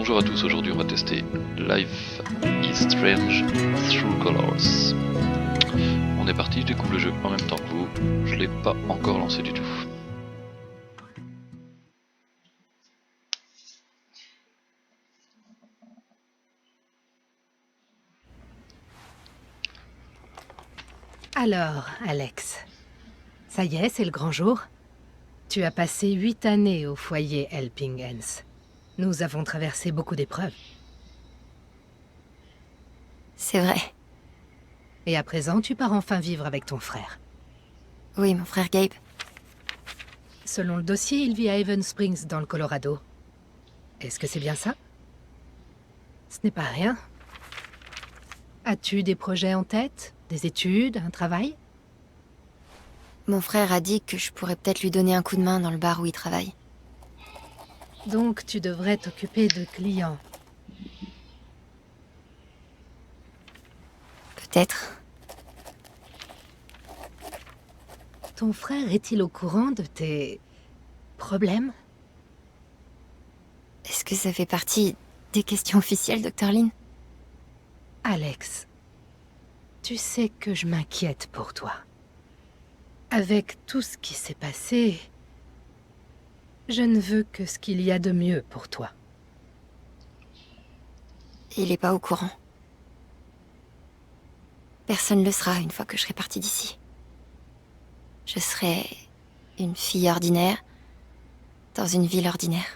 Bonjour à tous, aujourd'hui on va tester Life is Strange Through Colors. On est parti, je découvre le jeu en même temps que vous, je l'ai pas encore lancé du tout. Alors, Alex, ça y est, c'est le grand jour. Tu as passé 8 années au foyer Helping Hands. Nous avons traversé beaucoup d'épreuves. C'est vrai. Et à présent, tu pars enfin vivre avec ton frère. Oui, mon frère Gabe. Selon le dossier, il vit à Haven Springs, dans le Colorado. Est-ce que c'est bien ça? Ce n'est pas rien. As-tu des projets en tête? Des études? Un travail? Mon frère a dit que je pourrais peut-être lui donner un coup de main dans le bar où il travaille. Donc tu devrais t'occuper de clients. Peut-être. Ton frère est-il au courant de tes problèmes? Est-ce que ça fait partie des questions officielles, Dr. Lynn? Alex, tu sais que je m'inquiète pour toi. Avec tout ce qui s'est passé, je ne veux que ce qu'il y a de mieux pour toi. Il est pas au courant. Personne ne le sera une fois que je serai partie d'ici. Je serai une fille ordinaire dans une ville ordinaire.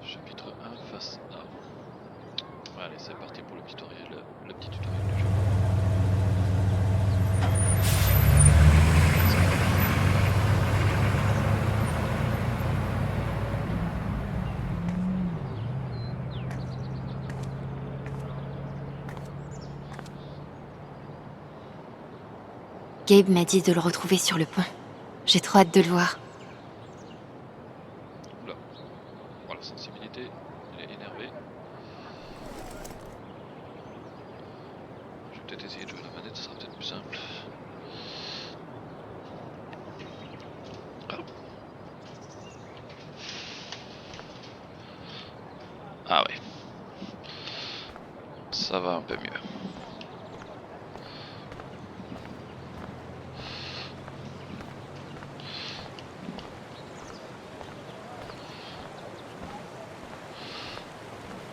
Chapitre 1, face A. Allez, c'est parti pour le tutoriel, le petit tutoriel du jeu. Gabe m'a dit de le retrouver sur le pont. J'ai trop hâte de le voir. Oula, oh, la sensibilité, il est énervé. Je vais peut-être essayer de jouer la manette, ça sera peut-être plus simple. Ah ouais. Ça va un peu mieux.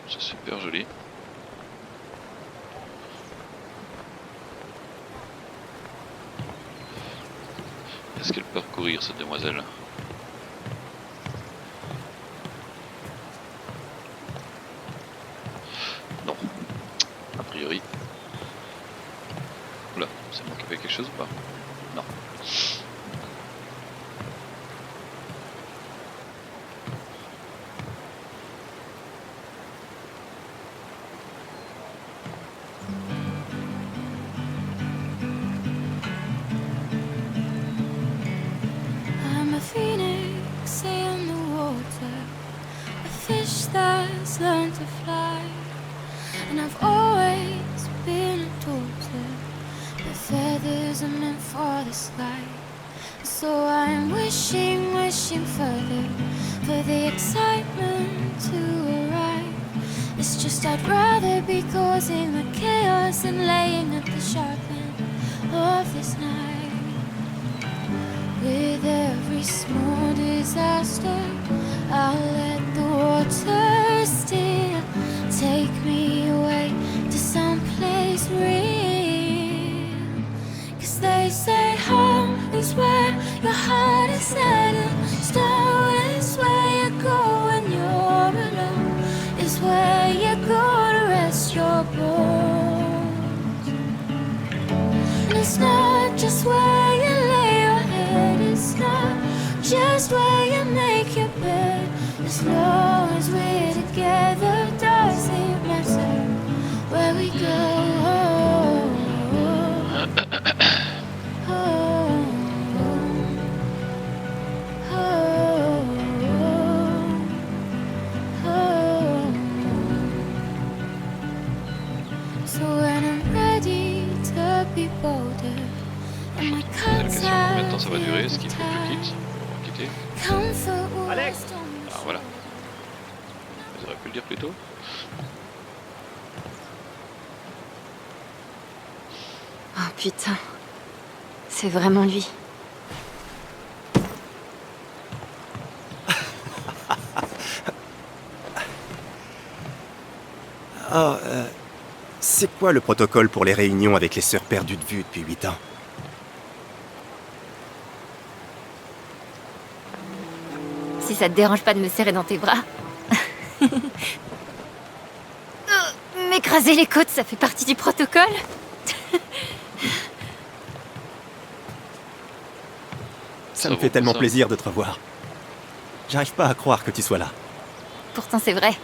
C'est super joli. Est-ce qu'elle peut recourir, cette demoiselle? Non. A priori. Oula, c'est moi qui fais quelque chose ou pas? Non. I'm a phoenix in the water, a fish that's learned to fly. And I've always been a daughter, but feathers are meant for the sky. So I'm wishing further for the excitement to arrive. It's just I'd rather be causing the chaos and laying at the sharp end of this night. With every small disaster, I'll let the water steer. Take me away to some place real. 'Cause they say home is where your heart is settled. Stone is where you go when you're alone. Is where you go to rest your bones. And it's not just where you lay your head. It's not just where you make your bed. As long as we're together, does it matter? durer, ce qu'il faut que je quitte. On va quitter. Comfort Alex. was done. Ah voilà. Vous auriez pu le dire plus tôt. Oh putain. C'est vraiment lui. Oh, c'est quoi le protocole pour les réunions avec les sœurs perdues de vue depuis 8 ans? Si ça te dérange pas de me serrer dans tes bras. M'écraser les côtes, ça fait partie du protocole. Ça me vaut fait tellement ça. plaisir de te revoir. J'arrive pas à croire que tu sois là. Pourtant c'est vrai.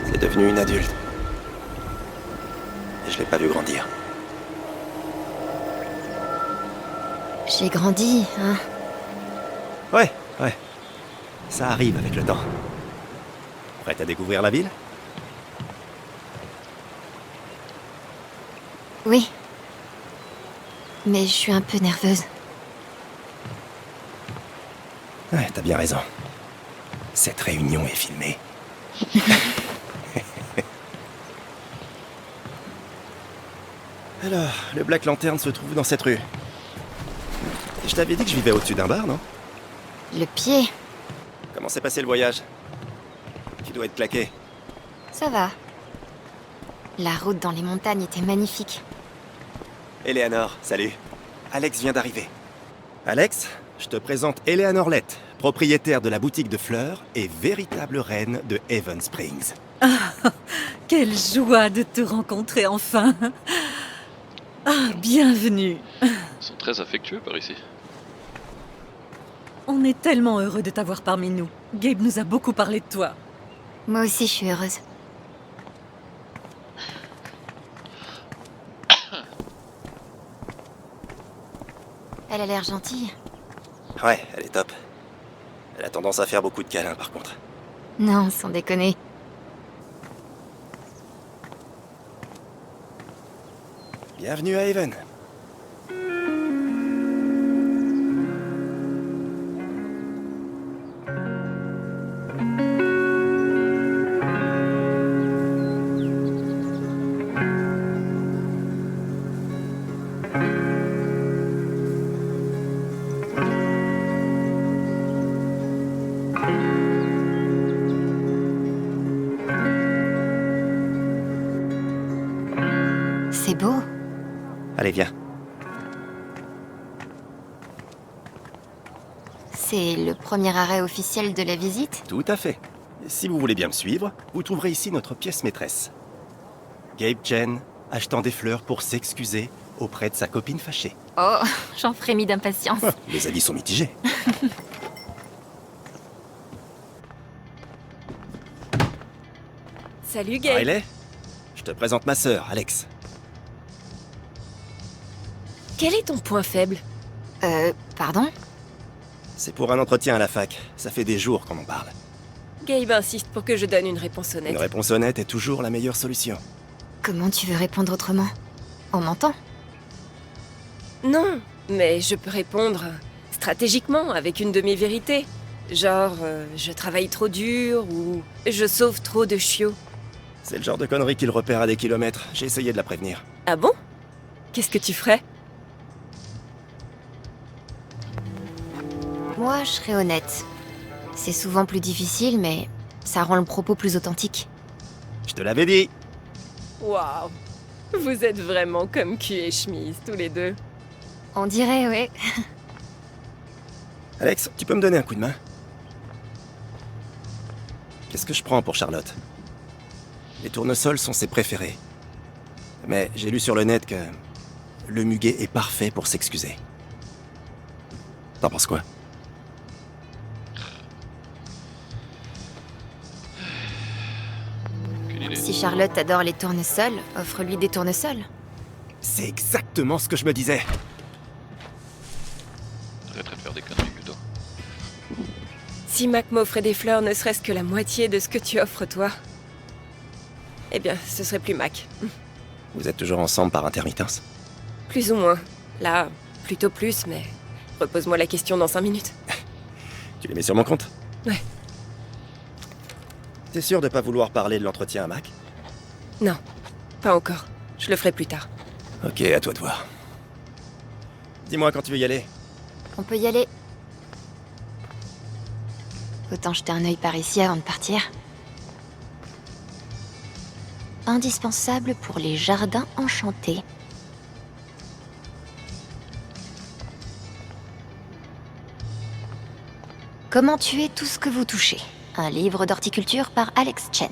C'est devenu une adulte. Et je l'ai pas vu grandir. J'ai grandi, hein. Ouais. Ça arrive avec le temps. Prête à découvrir la ville? Oui. Mais je suis un peu nerveuse. Ouais, t'as bien raison. Cette réunion est filmée. Alors, le Black Lantern se trouve dans cette rue. Je t'avais dit que je vivais au-dessus d'un bar, non? Le pied, Comment s'est passé le voyage? Tu dois être claqué. ça va. La route dans les montagnes était magnifique. Eleanor, salut. Alex vient d'arriver. Alex, je te présente Eleanor Lett, propriétaire de la boutique de fleurs et véritable reine de Haven Springs. Quelle joie de te rencontrer enfin. Ah, bienvenue. Ils sont très affectueux par ici. On est tellement heureux de t'avoir parmi nous. Gabe nous a beaucoup parlé de toi. Moi aussi, je suis heureuse. Elle a l'air gentille. Ouais, elle est top. Elle a tendance à faire beaucoup de câlins par contre. Non, sans déconner. Bienvenue à Haven. C'est beau. Allez, viens. C'est le premier arrêt officiel de la visite. Tout à fait. Si vous voulez bien me suivre, vous trouverez ici notre pièce maîtresse. Gabe Chen, achetant des fleurs pour s'excuser auprès de sa copine fâchée. Oh, j'en frémis d'impatience. Les avis sont mitigés. Salut Gabe. Riley, je te présente ma sœur, Alex. Quel est ton point faible? Pardon? C'est pour un entretien à la fac. Ça fait des jours qu'on en parle. Gabe insiste pour que je donne une réponse honnête. Une réponse honnête est toujours la meilleure solution. Comment tu veux répondre autrement? En mentant? Non, mais je peux répondre stratégiquement avec une demi-vérité. Genre, je travaille trop dur ou je sauve trop de chiots. C'est le genre de connerie qu'il repère à des kilomètres. J'ai essayé de la prévenir. Ah bon? Qu'est-ce que tu ferais? Moi, je serais honnête. C'est souvent plus difficile, mais ça rend le propos plus authentique. Je te l'avais dit. Waouh! Vous êtes vraiment comme cul et chemise, tous les deux. On dirait, ouais. Alex, tu peux me donner un coup de main? Qu'est-ce que je prends pour Charlotte? Les tournesols sont ses préférés. Mais j'ai lu sur le net que le muguet est parfait pour s'excuser. T'en penses quoi? Aucune idée. Si Charlotte adore les tournesols, offre-lui des tournesols. C'est exactement ce que je me disais. Arrêterai de faire des conneries plutôt. Si Mac m'offrait des fleurs ne serait-ce que la moitié de ce que tu offres toi. eh bien, ce serait plus Mac. Vous êtes toujours ensemble par intermittence? Plus ou moins. Là, plutôt plus, mais repose-moi la question dans 5 minutes. Tu les mets sur mon compte? Ouais. T'es sûr de pas vouloir parler de l'entretien à Mac? Non, pas encore. Je le ferai plus tard. Ok, à toi de voir. Dis-moi quand tu veux y aller. On peut y aller. Autant jeter un œil par ici avant de partir. Indispensable pour les jardins enchantés. Comment tuer tout ce que vous touchez. Un livre d'horticulture par Alex Chen.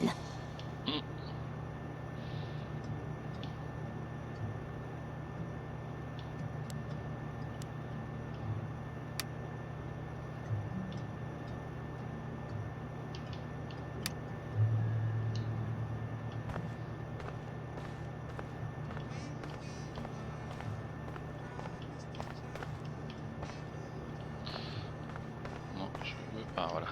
Non, je veux... Ah, voilà.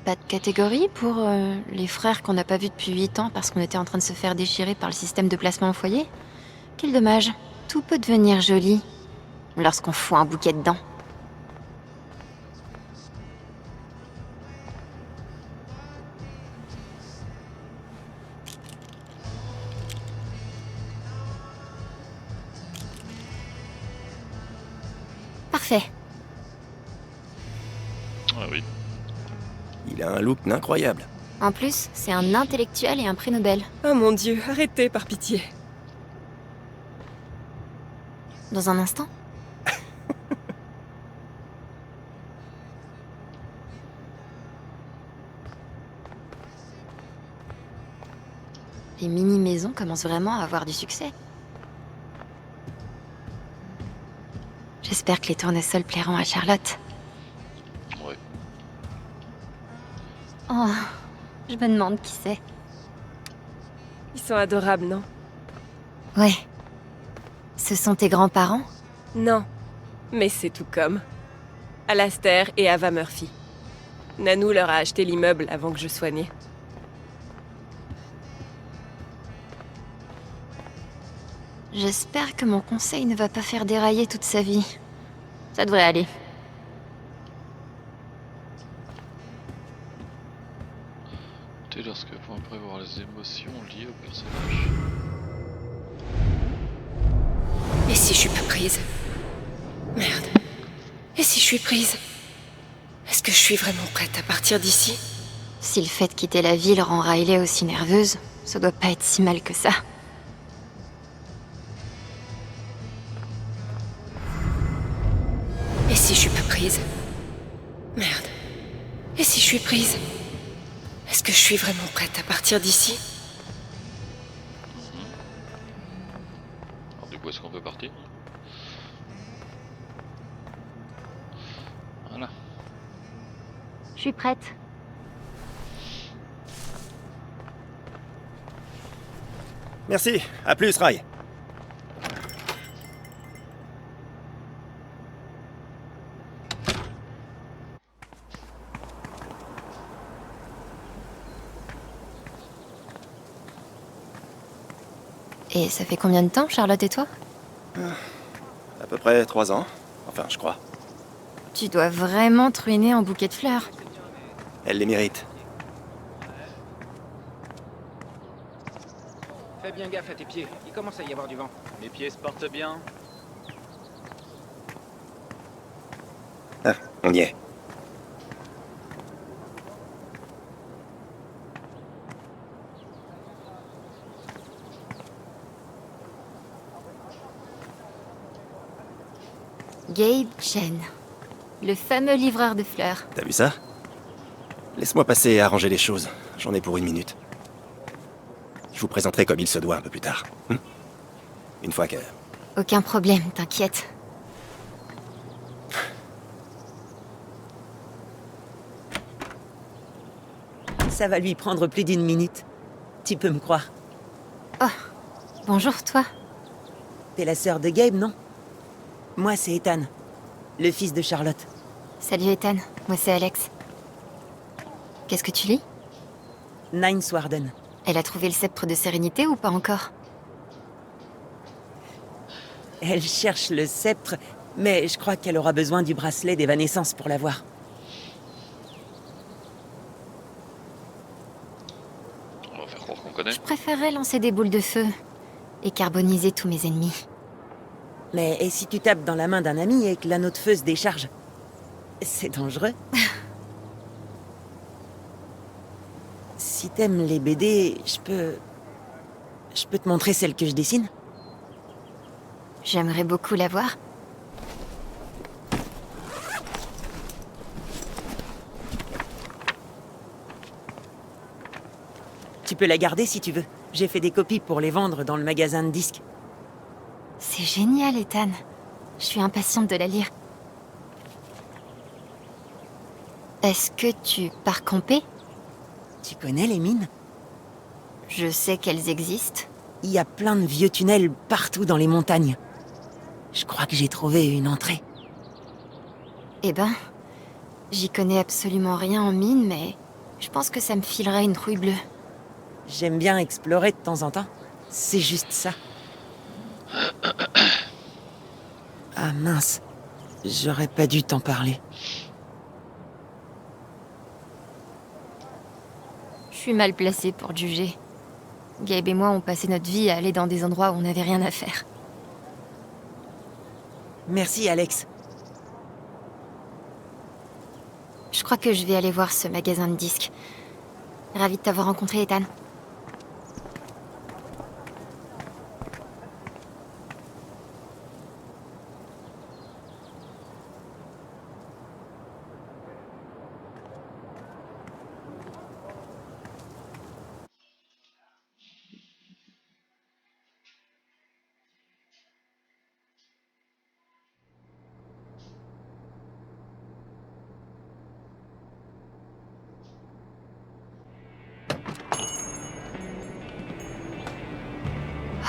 Pas de catégorie pour les frères qu'on n'a pas vus depuis 8 ans parce qu'on était en train de se faire déchirer par le système de placement au foyer? Quel dommage. Tout peut devenir joli lorsqu'on fout un bouquet dedans. Parfait. Ah oui. Il a un look incroyable. En plus, c'est un intellectuel et un prix Nobel. Oh mon Dieu, arrêtez par pitié. Dans un instant. Les mini-maisons commencent vraiment à avoir du succès. J'espère que les tournesols plairont à Charlotte. Ouais. Oh, je me demande qui c'est. Ils sont adorables, non? Ouais. Ce sont tes grands-parents? Non, mais c'est tout comme. Alastair et Ava Murphy. Nanou leur a acheté l'immeuble avant que je sois née. J'espère que mon conseil ne va pas faire dérailler toute sa vie. Ça devrait aller. T'es lorsque vous prévoir les émotions liées au personnage. Et si je suis pas prise? Merde. Et si je suis prise? Est-ce que je suis vraiment prête à partir d'ici? Si le fait de quitter la ville rend Riley aussi nerveuse, ça doit pas être si mal que ça. Et si je suis pas prise? Merde. Et si je suis prise? Est-ce que je suis vraiment prête à partir d'ici? Alors du coup, est-ce qu'on peut partir? Voilà. Je suis prête. Merci, à plus, Rai. Et ça fait combien de temps, Charlotte et toi? À peu près 3 ans. Enfin, je crois. Tu dois vraiment te ruiner en bouquet de fleurs. Elle les mérite. Fais bien gaffe à tes pieds, il commence à y avoir du vent. Mes pieds se portent bien. Ah, on y est. Gabe Chen. Le fameux livreur de fleurs. T'as vu ça? Laisse-moi passer et arranger les choses. J'en ai pour 1 minute. Je vous présenterai comme il se doit un peu plus tard. Une fois que... Aucun problème, t'inquiète. Ça va lui prendre plus d'1 minute. Tu peux me croire. Oh, bonjour toi. T'es la sœur de Gabe, non? Moi, c'est Ethan, le fils de Charlotte. Salut Ethan, moi c'est Alex. Qu'est-ce que tu lis? Ninth Warden. Elle a trouvé le sceptre de sérénité ou pas encore? Elle cherche le sceptre, mais je crois qu'elle aura besoin du bracelet d'évanescence pour l'avoir. On va faire croire qu'on connaît. Je préférerais lancer des boules de feu et carboniser tous mes ennemis. Mais et si tu tapes dans la main d'un ami et que l'anneau de feu se décharge? C'est dangereux. Si t'aimes les BD, je peux te montrer celle que je dessine? J'aimerais beaucoup la voir. Tu peux la garder si tu veux. J'ai fait des copies pour les vendre dans le magasin de disques. C'est génial, Ethan. Je suis impatiente de la lire. Est-ce que tu pars camper? Tu connais les mines? Je sais qu'elles existent. Il y a plein de vieux tunnels partout dans les montagnes. Je crois que j'ai trouvé une entrée. Eh ben, j'y connais absolument rien en mine, mais je pense que ça me filerait une trouille bleue. J'aime bien explorer de temps en temps. C'est juste ça. Ah mince, j'aurais pas dû t'en parler. Je suis mal placée pour te juger. Gabe et moi, on passé notre vie à aller dans des endroits où on n'avait rien à faire. Merci Alex. Je crois que je vais aller voir ce magasin de disques. Ravie de t'avoir rencontré, Ethan.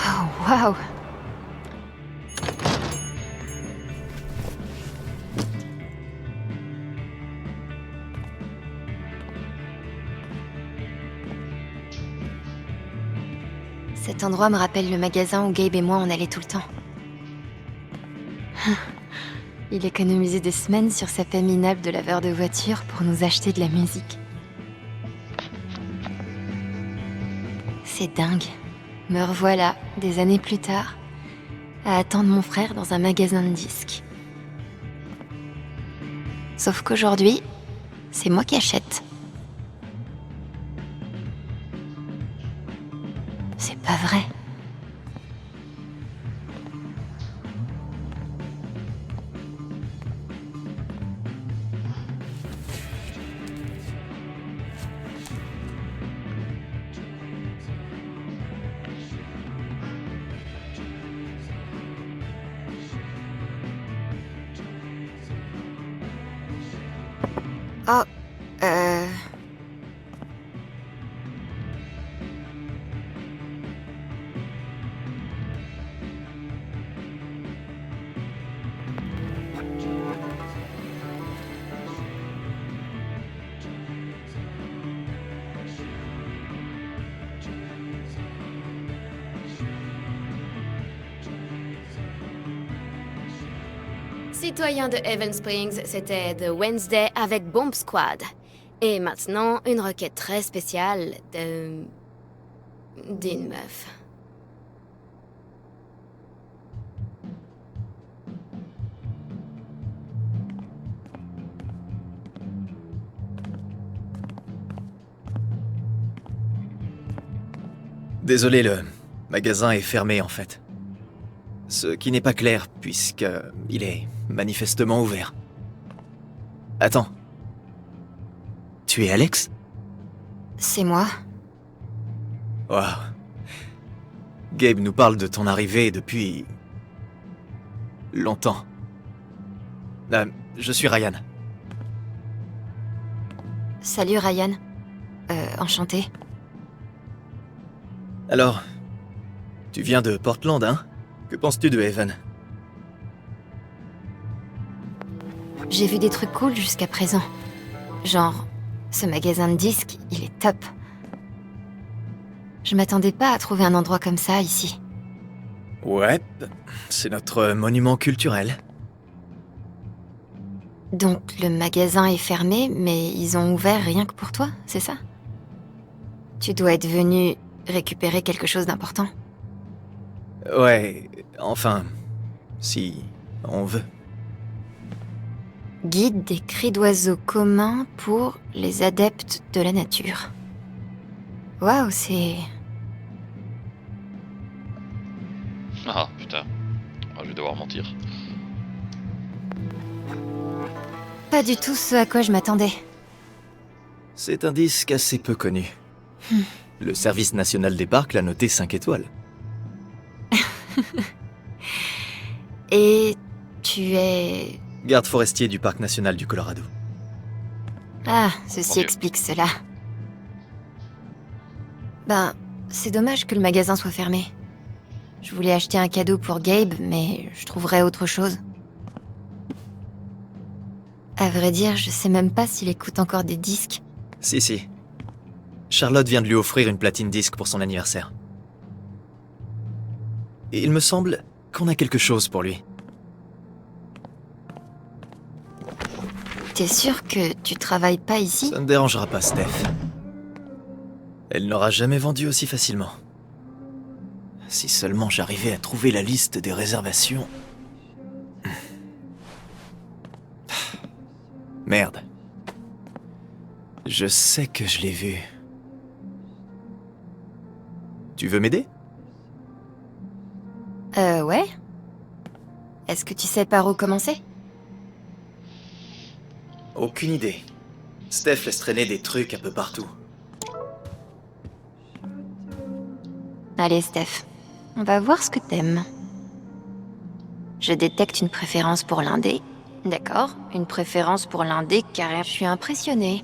Oh, waouh! Cet endroit me rappelle le magasin où Gabe et moi on allait tout le temps. Il économisait des semaines sur sa paie minable de laveur de voiture pour nous acheter de la musique. C'est dingue. Me revoilà, des années plus tard, à attendre mon frère dans un magasin de disques. Sauf qu'aujourd'hui, c'est moi qui achète. C'est pas vrai. Oh, Citoyens de Haven Springs, c'était The Wednesday avec Bomb Squad. Et maintenant, une requête très spéciale d'une meuf. Désolé, le magasin est fermé en fait. Ce qui n'est pas clair, puisque il est manifestement ouvert. Attends. Tu es Alex? c'est moi. Waouh. Gabe nous parle de ton arrivée depuis... longtemps. Je suis Ryan. Salut Ryan. Enchanté. Alors, tu viens de Portland, hein? Que penses-tu de Haven? J'ai vu des trucs cool jusqu'à présent. Genre, ce magasin de disques, il est top. Je m'attendais pas à trouver un endroit comme ça ici. Ouais, c'est notre monument culturel. Donc le magasin est fermé, mais ils ont ouvert rien que pour toi, c'est ça? Tu dois être venu récupérer quelque chose d'important. Ouais, enfin, si on veut. Guide des cris d'oiseaux communs pour les adeptes de la nature. Waouh, c'est... Ah putain. Ah, je vais devoir mentir. pas du tout ce à quoi je m'attendais. C'est un disque assez peu connu. Le service national des parcs l'a noté 5 étoiles. Et tu es... Garde forestier du parc national du Colorado. Ah, Mon ceci Dieu. explique cela. Ben, c'est dommage que le magasin soit fermé. Je voulais acheter un cadeau pour Gabe, mais je trouverais autre chose. À vrai dire, je sais même pas s'il écoute encore des disques. Si. Charlotte vient de lui offrir une platine disque pour son anniversaire. Et il me semble qu'on a quelque chose pour lui. T'es sûr que tu travailles pas ici? Ça ne dérangera pas Steph. Elle n'aura jamais vendu aussi facilement. Si seulement j'arrivais à trouver la liste des réservations... Merde. Je sais que je l'ai vu. Tu veux m'aider? Ouais. Est-ce que tu sais par où commencer? Aucune idée. Steph laisse traîner des trucs un peu partout. Allez, Steph. On va voir ce que t'aimes. Je détecte une préférence pour l'indé. D'accord, une préférence pour l'indé car je suis impressionnée.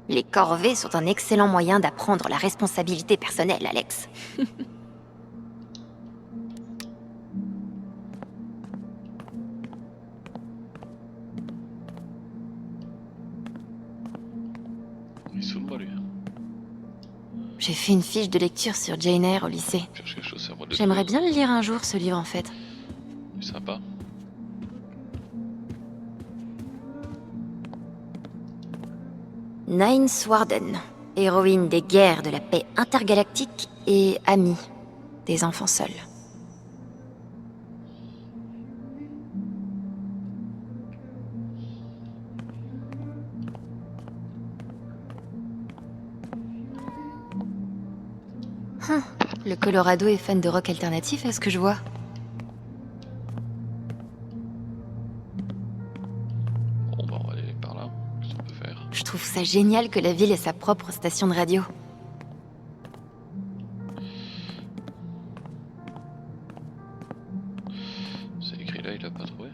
Les corvées sont un excellent moyen d'apprendre la responsabilité personnelle, Alex. Il saoule pas lui. J'ai fait une fiche de lecture sur Jane Eyre au lycée. Cherche quelque chose, c'est à moi de le J'aimerais trouver. bien le lire un jour, ce livre, en fait. C'est sympa. Nine Swarden, héroïne des guerres de la paix intergalactique et amie des enfants seuls. Le Colorado est fan de rock alternatif, est-ce que je vois? Bon, bah, on va aller par là. Qu'est-ce qu'on peut faire? Je trouve ça génial que la ville ait sa propre station de radio. C'est écrit là, il a pas trouvé.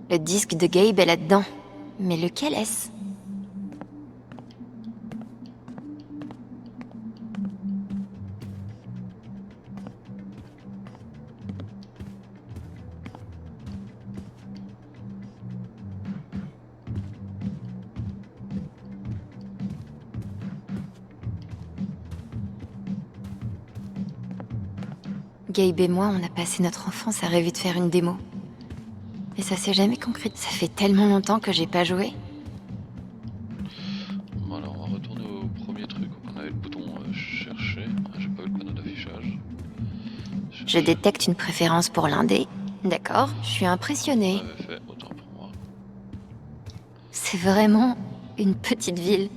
Le disque de Gabe est là-dedans. Mais lequel est-ce? Gabe et moi, on a passé notre enfance à rêver de faire une démo. Mais ça s'est jamais concrétisé. Ça fait tellement longtemps que j'ai pas joué. Bon, alors on va retourner au premier truc où on avait le bouton chercher. Ah, j'ai pas eu le panneau d'affichage. Je détecte une préférence pour l'indé. D'accord, je suis impressionnée. On avait fait autant pour moi. C'est vraiment une petite ville.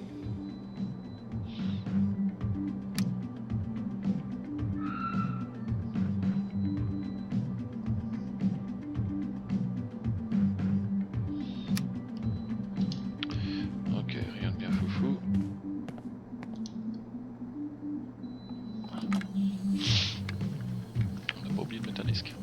Ok, rien de bien foufou. disque.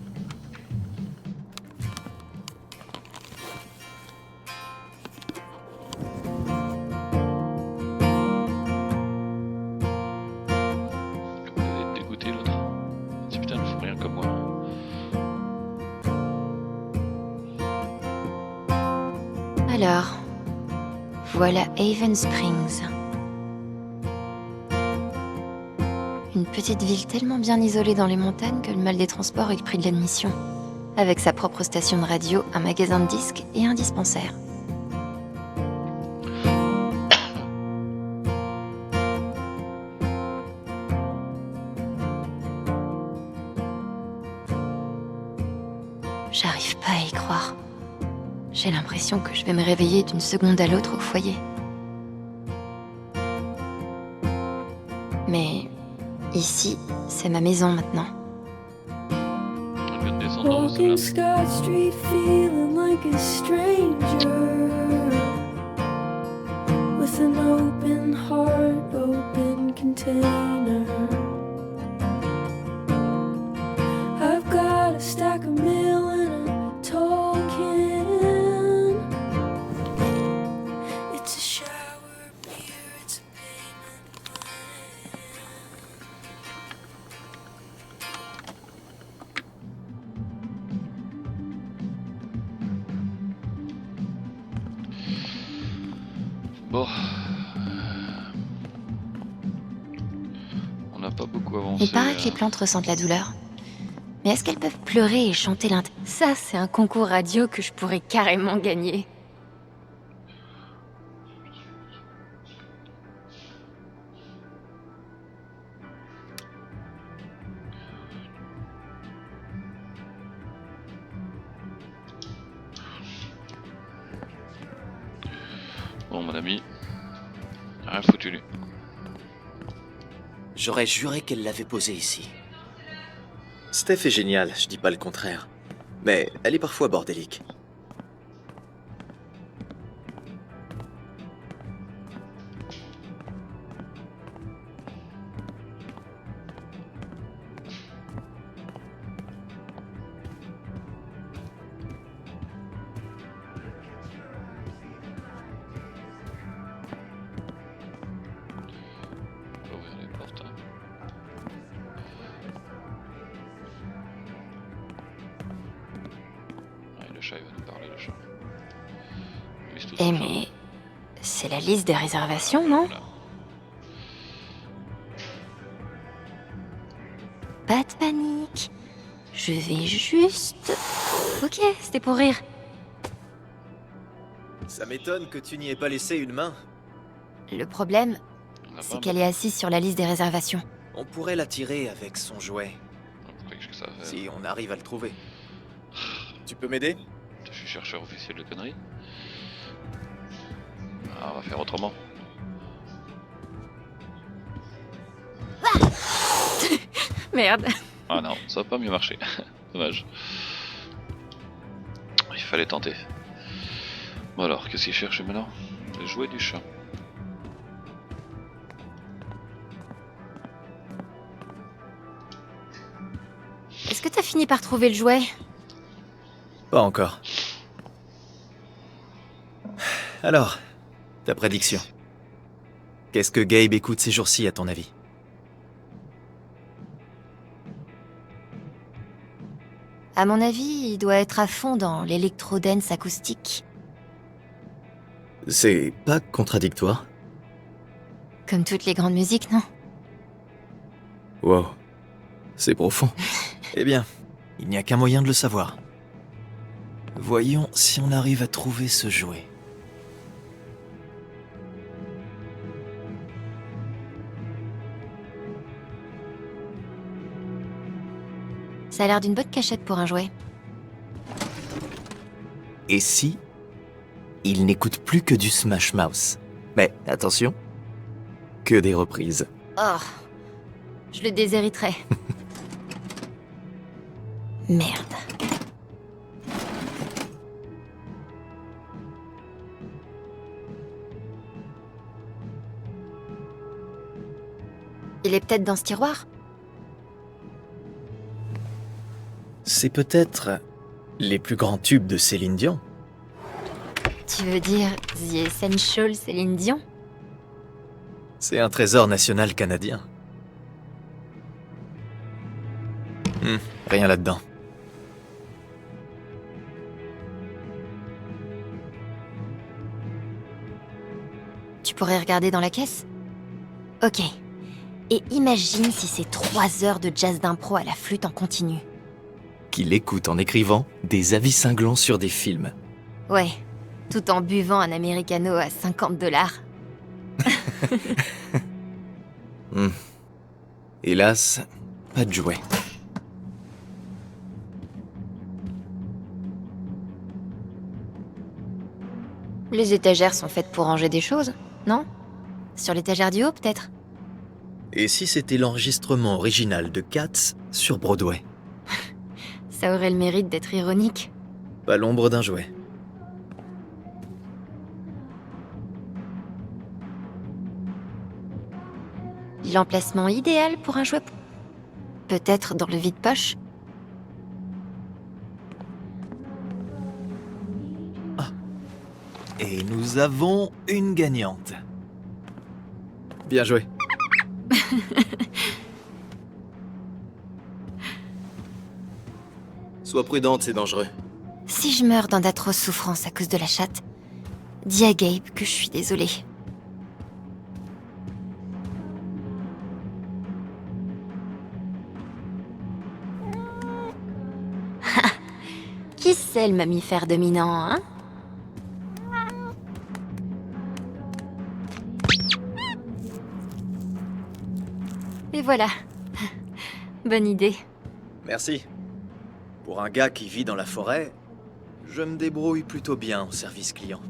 Vous avez dégoûté l'autre. Si putain, ne faut rien comme moi. Alors, voilà Haven Springs. Une petite ville tellement bien isolée dans les montagnes que le mal des transports est le prix de l'admission. Avec sa propre station de radio, un magasin de disques et un dispensaire. J'arrive pas à y croire. J'ai l'impression que je vais me réveiller d'une seconde à l'autre au foyer. Mais ici, c'est ma maison maintenant. On vient de descendre dans Walking le Scott Street feeling like a stranger with an open heart, open container. I've got a stack of mail and a tall can. It's a shower beer, it's a payment plan. Bon. On n'a pas beaucoup avancé. Il paraît que les plantes ressentent la douleur. Mais est-ce qu'elles peuvent pleurer et chanter Ça, c'est un concours radio que je pourrais carrément gagner. Bon, mon ami. Rien foutu lui. J'aurais juré qu'elle l'avait posée ici. Steph est géniale, je dis pas le contraire. Mais elle est parfois bordélique. On va ouvrir les portes. Ouais, le chat il va nous parler, le chat. Lui, c'est tout Eh ça. mais... c'est la liste des réservations, non? Voilà. Pas de panique. Je vais juste... Ok, c'était pour rire. Ça m'étonne que tu n'y aies pas laissé une main. Le problème, On a c'est pas qu'elle est assise sur la liste des réservations. On pourrait la tirer avec son jouet, Après, qu'est-ce que ça va faire si on arrive à le trouver. Tu peux m'aider? Je suis chercheur officiel de conneries. Ah, on va faire autrement. Merde. Ah non, ça va pas mieux marcher. Dommage. Il fallait tenter. Bon alors, qu'est-ce qu'il cherche maintenant? Le jouet du chat. Est-ce que t'as fini par trouver le jouet? Pas encore. Alors, ta prédiction. Qu'est-ce que Gabe écoute ces jours-ci, à ton avis? À mon avis, il doit être à fond dans l'électro-dance acoustique. C'est pas contradictoire. Comme toutes les grandes musiques, non? Wow. C'est profond. Eh bien, il n'y a qu'un moyen de le savoir. Voyons si on arrive à trouver ce jouet. Ça a l'air d'une bonne cachette pour un jouet. Et si il n'écoute plus que du Smash Mouth? Mais attention, que des reprises. Oh, je le déshériterai. Merde. Il est peut-être dans ce tiroir? c'est peut-être les plus grands tubes de Céline Dion. Tu veux dire The Essential Céline Dion? C'est un trésor national canadien. Rien là-dedans. Tu pourrais regarder dans la caisse? Ok. Et imagine si c'est 3 heures de jazz d'impro à la flûte en continu. Qu'il écoute en écrivant des avis cinglants sur des films. Ouais, tout en buvant un americano à $50. Hélas, pas de jouets. Les étagères sont faites pour ranger des choses, non? Sur l'étagère du haut, peut-être? Et si c'était l'enregistrement original de Cats sur Broadway? Ça aurait le mérite d'être ironique. Pas l'ombre d'un jouet. L'emplacement idéal pour un jouet. Peut-être dans le vide-poche? Et nous avons une gagnante. Bien joué. Sois prudente, c'est dangereux. Si je meurs dans d'atroces souffrances à cause de la chatte, dis à Gabe que je suis désolée. Qui c'est le mammifère dominant, hein? Et voilà. Bonne idée. Merci. Pour un gars qui vit dans la forêt, je me débrouille plutôt bien au service client.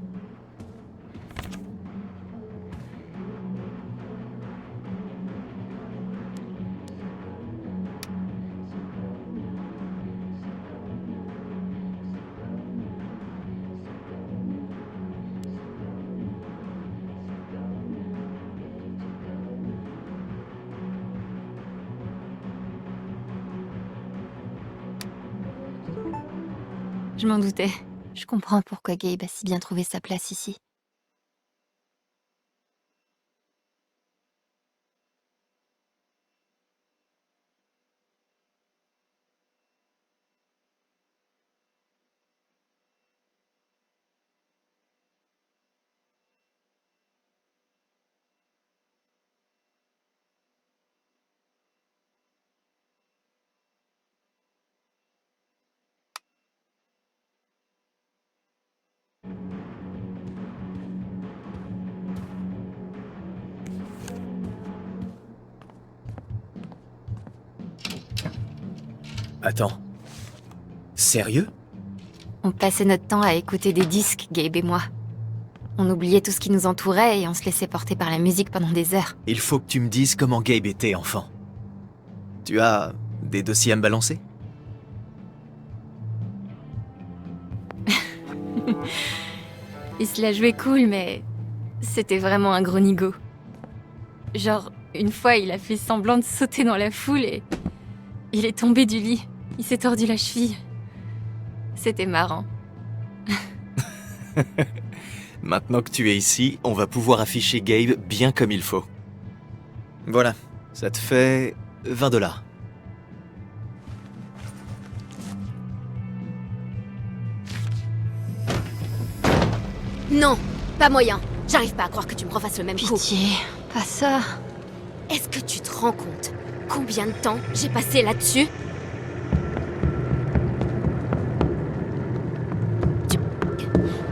Je m'en doutais. Je comprends pourquoi Gabe a si bien trouvé sa place ici. Attends. Sérieux? On passait notre temps à écouter des disques, Gabe et moi. On oubliait tout ce qui nous entourait et on se laissait porter par la musique pendant des heures. Il faut que tu me dises comment Gabe était enfant. Tu as des dossiers à me balancer? Il se la jouait cool, mais c'était vraiment un gros nigo. Genre, une fois, il a fait semblant de sauter dans la foule et il est tombé du lit. Il s'est tordu la cheville. C'était marrant. Maintenant que tu es ici, on va pouvoir afficher Gabe bien comme il faut. Voilà, ça te fait $20. Non, pas moyen. J'arrive pas à croire que tu me refasses le même coup. Pitié, pas ça. Est-ce que tu te rends compte combien de temps j'ai passé là-dessus?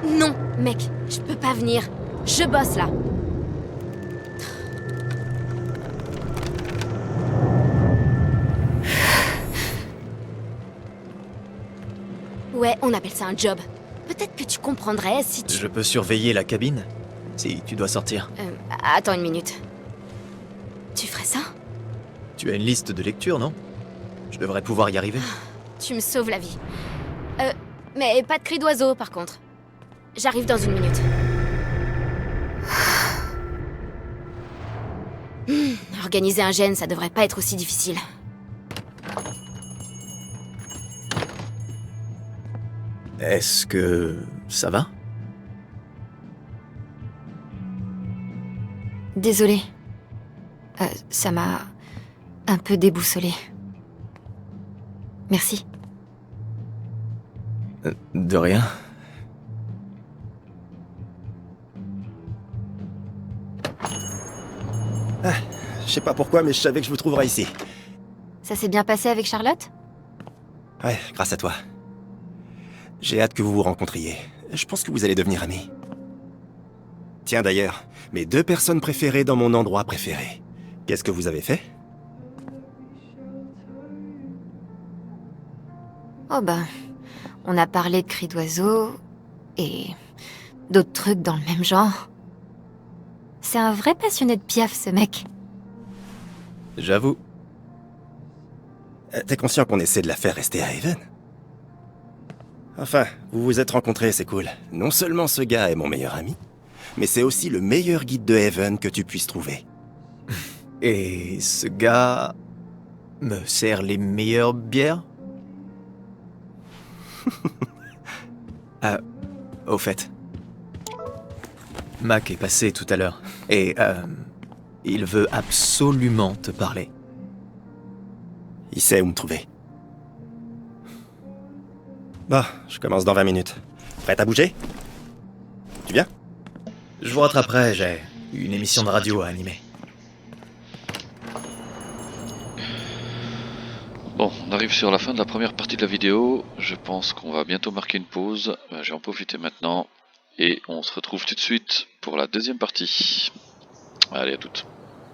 Non, mec, je peux pas venir. Je bosse là. Ouais, on appelle ça un job. Peut-être que tu comprendrais si tu... Je peux surveiller la cabine? Si tu dois sortir. Attends une minute. Tu ferais ça? Tu as une liste de lecture, non? Je devrais pouvoir y arriver. Tu me sauves la vie. Mais pas de cri d'oiseau, par contre. J'arrive dans une minute. Organiser un gène, ça devrait pas être aussi difficile. Est-ce que ça va? Désolée. Ça m'a un peu déboussolée. Merci. De rien. Ah, je sais pas pourquoi, mais je savais que je vous trouverais ici. Ça s'est bien passé avec Charlotte? Ouais, grâce à toi. J'ai hâte que vous vous rencontriez. Je pense que vous allez devenir amis. Tiens d'ailleurs, mes 2 personnes préférées dans mon endroit préféré. Qu'est-ce que vous avez fait? Oh ben, on a parlé de cris d'oiseaux et d'autres trucs dans le même genre. C'est un vrai passionné de Piaf, ce mec. J'avoue. T'es conscient qu'on essaie de la faire rester à Haven? Enfin, vous vous êtes rencontrés, c'est cool. Non seulement ce gars est mon meilleur ami, mais c'est aussi le meilleur guide de Haven que tu puisses trouver. Et ce gars me sert les meilleures bières? Au fait, Mac est passé tout à l'heure et il veut absolument te parler. Il sait où me trouver. Bon, je commence dans 20 minutes. Prête à bouger? Tu viens? Je vous rattraperai, j'ai une émission de radio à animer. Bon, on arrive sur la fin de la première partie de la vidéo. Je pense qu'on va bientôt marquer une pause. Je vais en profiter maintenant. Et on se retrouve tout de suite pour la deuxième partie. Allez, à toutes.